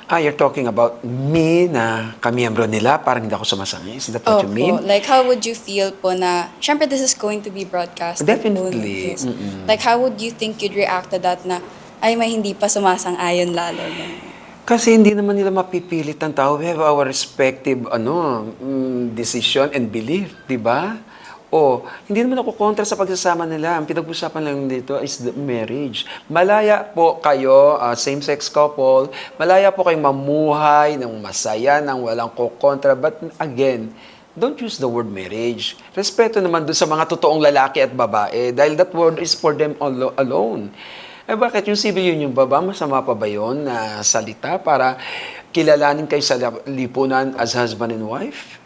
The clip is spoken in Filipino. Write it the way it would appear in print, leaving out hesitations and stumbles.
You're talking about me na kamiyembro nila, parang hindi ako sumasangay. Is that what you mean? Like, how would you feel po na, syempre this is going to be broadcasted po. Definitely. Yes. Like, how would you think you'd react to that na, ay, may hindi pa sumasang-ayon lalo na. Kasi hindi naman nila mapipilit ang tao. We have our respective decision and belief, di ba? Hindi naman ako kontra sa pagsasama nila. Ang pinag-usapan lang dito is the marriage. Malaya po kayo, same-sex couple, malaya po kayong mamuhay ng masaya, ng walang kukontra. But again, don't use the word marriage. Respeto naman doon sa mga totoong lalaki at babae dahil that word is for them alone. Bakit yung civil union ba masama pa ba yun na salita para kilalanin kayo sa lipunan as husband and wife?